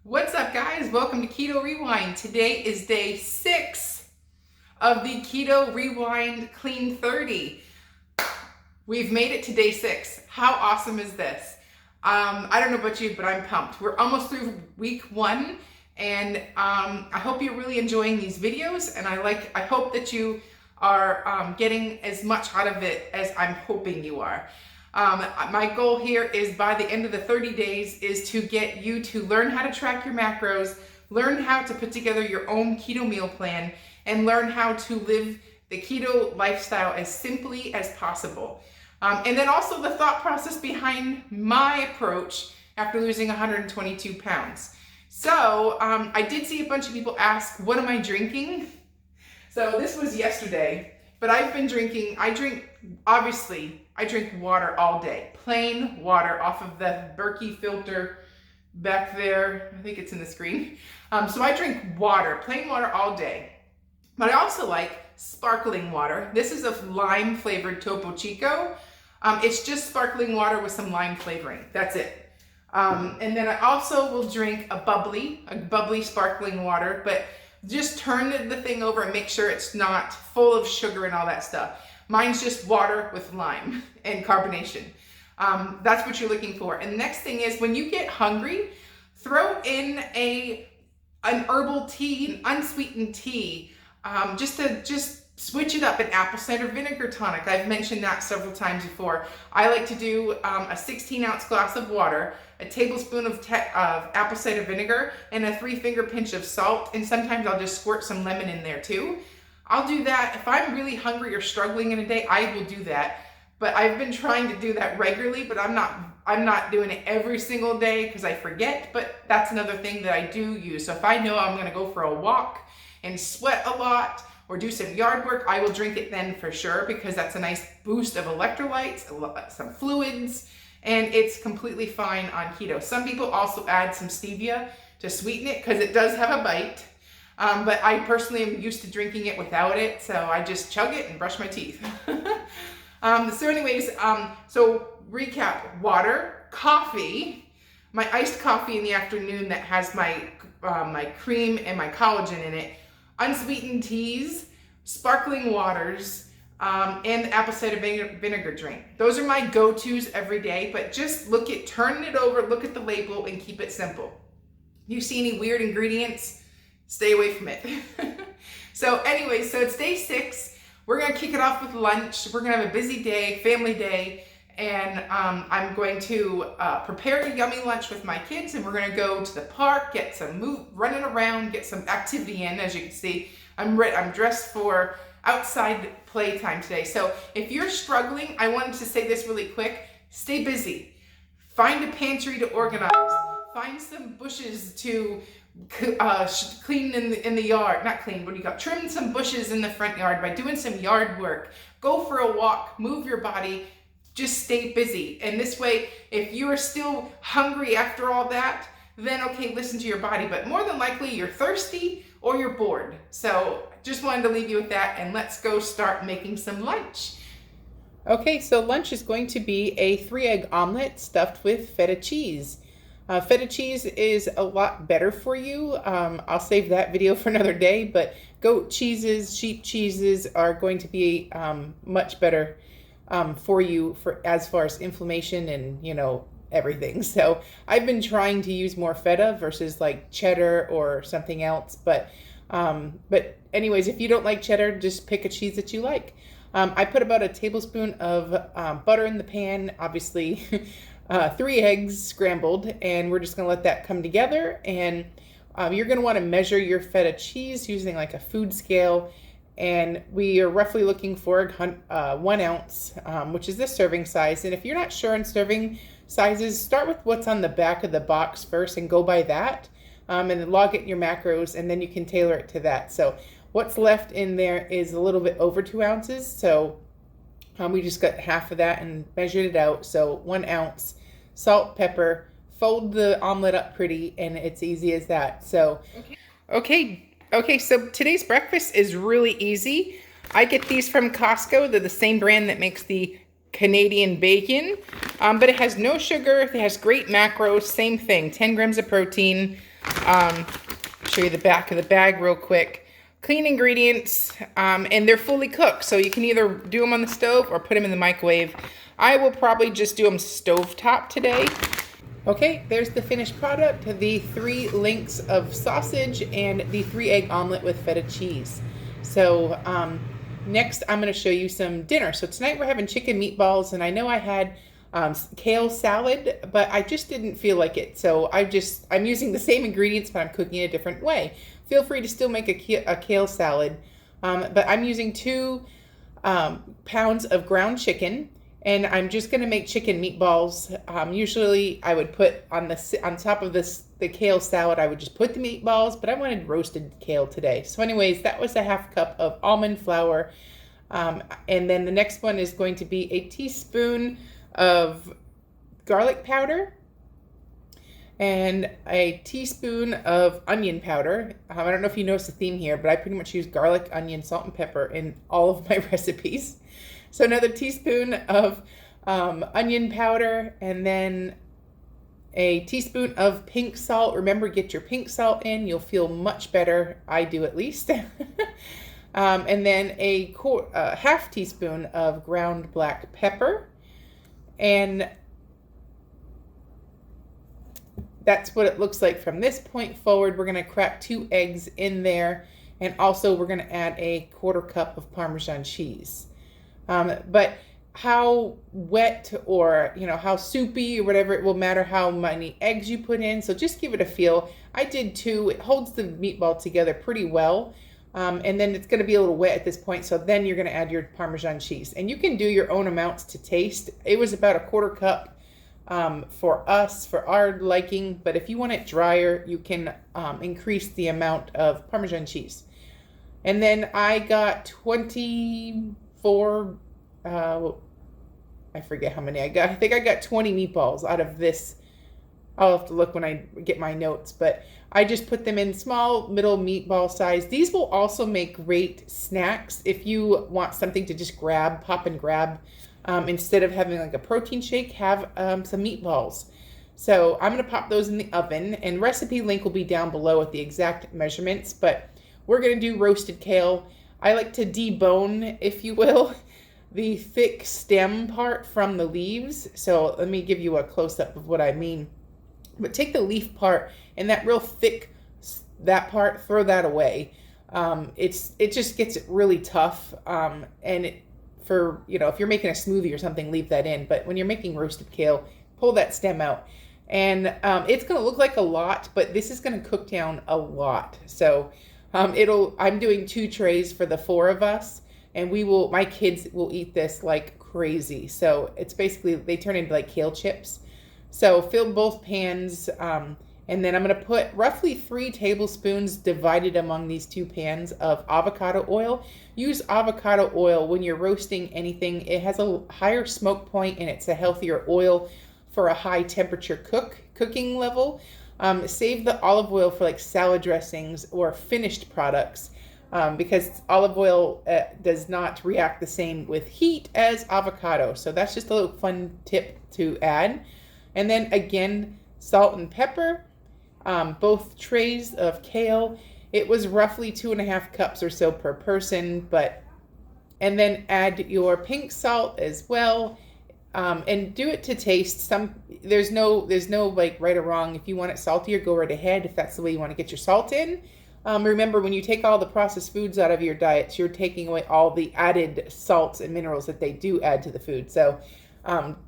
What's up, guys? Welcome to Keto Rewind. Today is day 6 of the Keto Rewind Clean 30. We've made it to day 6. How awesome is this? I don't know about you, but I'm pumped. We're almost through week 1, and I hope you're really enjoying these videos, and I hope that you are getting as much out of it as I'm hoping you are. My goal here is by the end of the 30 days is to get you to learn how to track your macros, learn how to put together your own keto meal plan, and learn how to live the keto lifestyle as simply as possible. And then also the thought process behind my approach after losing 122 pounds. So I did see a bunch of people ask, what am I drinking? So this was yesterday, but I've been drinking, I drink water all day. Plain water off of the Berkey filter back there. I think it's in the screen. So I drink water, plain water all day. But I also like sparkling water. This is a lime flavored Topo Chico. It's just sparkling water with some lime flavoring. That's it. And then I also will drink a bubbly sparkling water, but just turn the thing over and make sure it's not full of sugar and all that stuff. Mine's just water with lime and carbonation. That's what you're looking for. And the next thing is, when you get hungry, throw in an herbal tea, an unsweetened tea, just switch it up. An apple cider vinegar tonic. I've mentioned that several times before. I like to do a 16-ounce glass of water, a tablespoon of apple cider vinegar, and a 3-finger pinch of salt. And sometimes I'll just squirt some lemon in there too. I'll do that. If I'm really hungry or struggling in a day, I will do that. But I've been trying to do that regularly, but I'm not doing it every single day because I forget. But that's another thing that I do use. So if I know I'm going to go for a walk and sweat a lot or do some yard work, I will drink it then for sure, because that's a nice boost of electrolytes, some fluids, and it's completely fine on keto. Some people also add some stevia to sweeten it because it does have a bite. But I personally am used to drinking it without it, so I just chug it and brush my teeth. So anyways, so recap: water, coffee, my iced coffee in the afternoon that has my cream and my collagen in it, unsweetened teas, sparkling waters, and the apple cider vinegar drink. Those are my go-tos every day, but just turn it over, look at the label, and keep it simple. If you see any weird ingredients, stay away from it. So anyway, so it's day 6. We're gonna kick it off with lunch. We're gonna have a busy day, family day, and I'm going to prepare a yummy lunch with my kids, and we're gonna go to the park, get some running around, get some activity in. As you can see, I'm dressed for outside playtime today. So if you're struggling, I wanted to say this really quick: stay busy. Find a pantry to organize. Find some bushes to clean in the yard. Not clean, what do you got? Trim some bushes in the front yard by doing some yard work. Go for a walk, move your body, just stay busy. And this way, if you are still hungry after all that, then okay, listen to your body. But more than likely, you're thirsty or you're bored. So just wanted to leave you with that, and let's go start making some lunch. Okay, so lunch is going to be a 3-egg omelet stuffed with feta cheese. Feta cheese is a lot better for you. I'll save that video for another day, but goat cheeses, sheep cheeses are going to be much better for you as far as inflammation and, everything. So I've been trying to use more feta versus like cheddar or something else. But anyways, if you don't like cheddar, just pick a cheese that you like. I put about a tablespoon of butter in the pan, obviously. 3 eggs scrambled, and we're just going to let that come together. And you're going to want to measure your feta cheese using like a food scale, and we are roughly looking for 1 ounce, which is this serving size. And if you're not sure on serving sizes, start with what's on the back of the box first and go by that, and then log it in your macros, and then you can tailor it to that. So what's left in there is a little bit over 2 ounces, so we just got half of that and measured it out. So 1 ounce, salt, pepper, fold the omelet up pretty, and it's easy as that. So, okay, so today's breakfast is really easy. I get these from Costco. They're the same brand that makes the Canadian bacon, but it has no sugar. It has great macros. Same thing, 10 grams of protein. Show you the back of the bag real quick. Clean ingredients, and they're fully cooked. So you can either do them on the stove or put them in the microwave. I will probably just do them stovetop today. Okay, there's the finished product, the 3 links of sausage and the 3-egg omelet with feta cheese. So next I'm going to show you some dinner. So tonight we're having chicken meatballs, and I know I had kale salad, but I just didn't feel like it. So I'm using the same ingredients, but I'm cooking it a different way. Feel free to still make a kale salad, but I'm using 2 pounds of ground chicken. And I'm just going to make chicken meatballs. Usually I would put on top of the kale salad, I would just put the meatballs, but I wanted roasted kale today. So anyways, that was a 1/2 cup of almond flour. And then the next one is going to be a teaspoon of garlic powder and a teaspoon of onion powder. I don't know if you notice the theme here, but I pretty much use garlic, onion, salt, and pepper in all of my recipes. So another teaspoon of onion powder, and then a teaspoon of pink salt. Remember, get your pink salt in. You'll feel much better. I do, at least. And then a 1/2 teaspoon of ground black pepper. And that's what it looks like from this point forward. We're going to crack 2 eggs in there. And also we're going to add a 1/4 cup of Parmesan cheese. But how wet or, how soupy or whatever, it will matter how many eggs you put in. So just give it a feel. I did 2. It holds the meatball together pretty well. And then it's going to be a little wet at this point. So then you're going to add your Parmesan cheese. And you can do your own amounts to taste. It was about a 1/4 cup for us, for our liking. But if you want it drier, you can increase the amount of Parmesan cheese. And then I got 24, I forget how many I got. I think I got 20 meatballs out of this. I'll have to look when I get my notes, but I just put them in small, middle meatball size. These will also make great snacks if you want something to just pop and grab. Instead of having like a protein shake, have some meatballs. So I'm going to pop those in the oven, and recipe link will be down below with the exact measurements, but we're going to do roasted kale. I like to debone, if you will, the thick stem part from the leaves. So let me give you a close-up of what I mean. But take the leaf part and that real thick, that part, throw that away. It just gets really tough. And if you're making a smoothie or something, leave that in. But when you're making roasted kale, pull that stem out. And it's going to look like a lot, but this is going to cook down a lot. So I'm doing 2 trays for the 4 of us, and my kids will eat this like crazy. So it's basically, they turn into like kale chips. So fill both pans, and then I'm going to put roughly 3 tablespoons divided among these 2 pans of avocado oil. Use avocado oil when you're roasting anything. It has a higher smoke point, and it's a healthier oil for a high temperature cooking level. Save the olive oil for like salad dressings or finished products, because olive oil does not react the same with heat as avocado. So that's just a little fun tip to add. And then again, salt and pepper, both trays of kale. It was roughly 2.5 cups or so per person, and then add your pink salt as well. And do it to taste. There's no like right or wrong. If you want it saltier, go right ahead. If that's the way you want to get your salt in. Remember, when you take all the processed foods out of your diets, you're taking away all the added salts and minerals that they do add to the food. So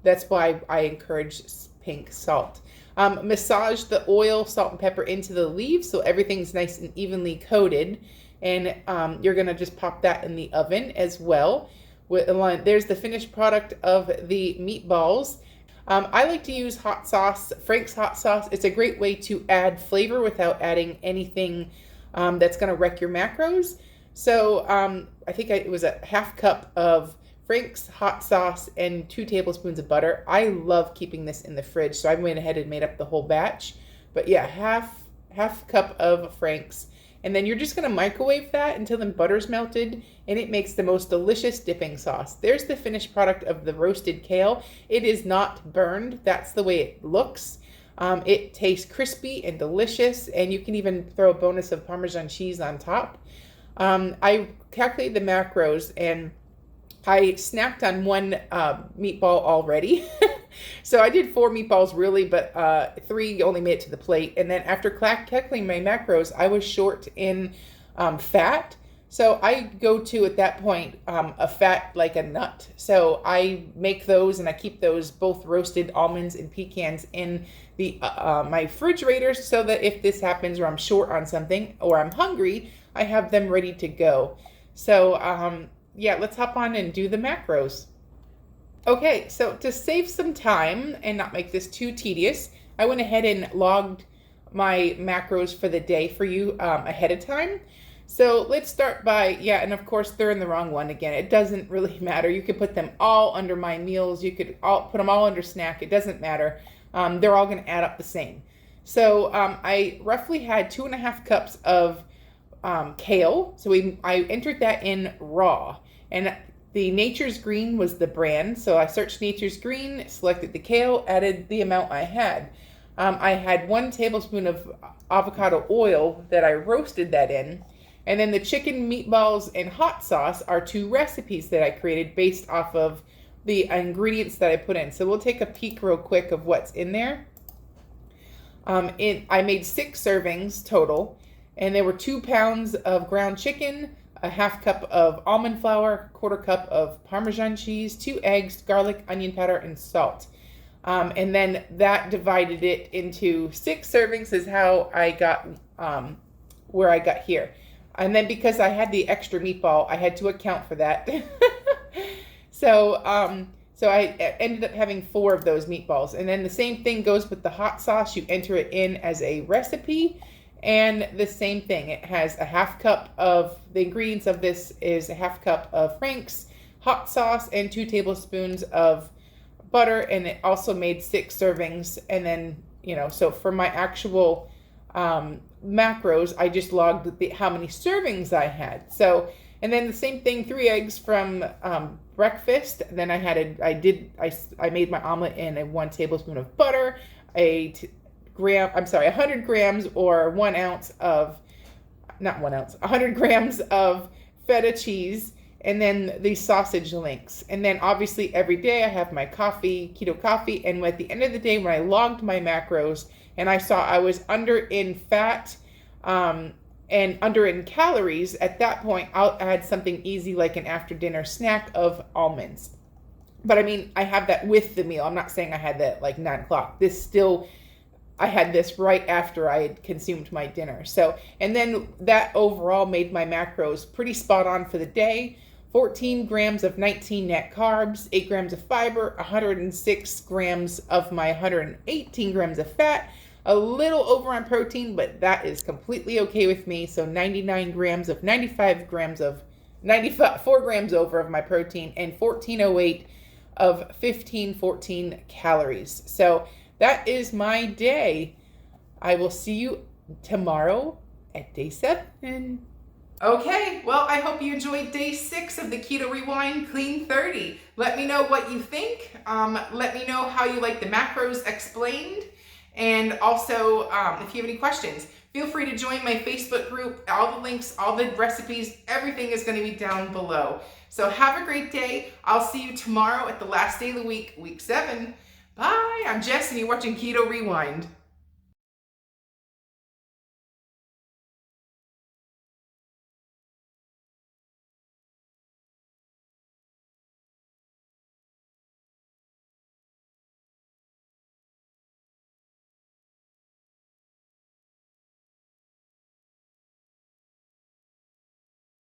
that's why I encourage pink salt. Massage the oil, salt, and pepper into the leaves so everything's nice and evenly coated. And you're going to just pop that in the oven as well. There's the finished product of the meatballs. I like to use hot sauce, Frank's hot sauce. It's a great way to add flavor without adding anything that's going to wreck your macros. So I think it was a 1/2 cup of Frank's hot sauce and 2 tablespoons of butter. I love keeping this in the fridge, so I went ahead and made up the whole batch. But yeah, half cup of Frank's. And then you're just gonna microwave that until the butter's melted, and it makes the most delicious dipping sauce. There's the finished product of the roasted kale. It is not burned. That's the way it looks. It tastes crispy and delicious, and you can even throw a bonus of Parmesan cheese on top. I calculated the macros, and I snacked on one meatball already. So I did 4 meatballs really, but 3 only made it to the plate. And then after calculating my macros, I was short in fat. So I go to, at that point, a fat like a nut. So I make those, and I keep those both roasted almonds and pecans in the my refrigerator, so that if this happens or I'm short on something or I'm hungry, I have them ready to go. So yeah, let's hop on and do the macros. Okay, so to save some time and not make this too tedious, I went ahead and logged my macros for the day for you ahead of time. So let's start by, yeah, and of course they're in the wrong one again. It doesn't really matter. You could put them all under my meals. You could put them all under snack. It doesn't matter. They're all going to add up the same. So I roughly had 2.5 cups of kale. So I entered that in raw, and the Nature's Green was the brand. So I searched Nature's Green, selected the kale, added the amount I had. I had 1 tablespoon of avocado oil that I roasted that in. And then the chicken, meatballs, and hot sauce are 2 recipes that I created based off of the ingredients that I put in. So we'll take a peek real quick of what's in there. I made 6 servings total, and there were 2 pounds of ground chicken, a 1/2 cup of almond flour, 1/4 cup of Parmesan cheese, 2 eggs, garlic, onion powder, and salt. And then that divided it into 6 servings is how I got where I got here. And then because I had the extra meatball, I had to account for that. So I ended up having 4 of those meatballs. And then the same thing goes with the hot sauce. You enter it in as a recipe, and the same thing. It has a 1/2 cup of, the ingredients of this is a 1/2 cup of Frank's hot sauce and 2 tablespoons of butter, and it also made 6 servings. And then, you know, so for my actual macros, I just logged how many servings I had. So, and then the same thing, 3 eggs from breakfast. Then I made my omelet in a 1 tablespoon of butter, 100 grams or 1 ounce of, not 1 ounce, 100 grams of feta cheese, and then the sausage links. And then obviously every day I have my coffee, keto coffee. And at the end of the day, when I logged my macros and I saw I was under in fat and under in calories, at that point, I'll add something easy like an after dinner snack of almonds. But I mean, I have that with the meal. I'm not saying I had that like 9 o'clock. I had this right after I had consumed my dinner. So, and then that overall made my macros pretty spot on for the day. 14 grams of 19 net carbs, 8 grams of fiber, 106 grams of my 118 grams of fat, a little over on protein, but that is completely okay with me. So 99 grams of 95 grams of 4 grams over of my protein, and 1408 of 1514 calories. So that is my day. I will see you tomorrow at day 7. Okay, well, I hope you enjoyed day 6 of the Keto Rewind Clean 30. Let me know what you think. Let me know how you like the macros explained. And also, if you have any questions, feel free to join my Facebook group. All the links, all the recipes, everything is going to be down below. So have a great day. I'll see you tomorrow at the last day of the week, week 7. Bye. I'm Jess, and you're watching Keto Rewind.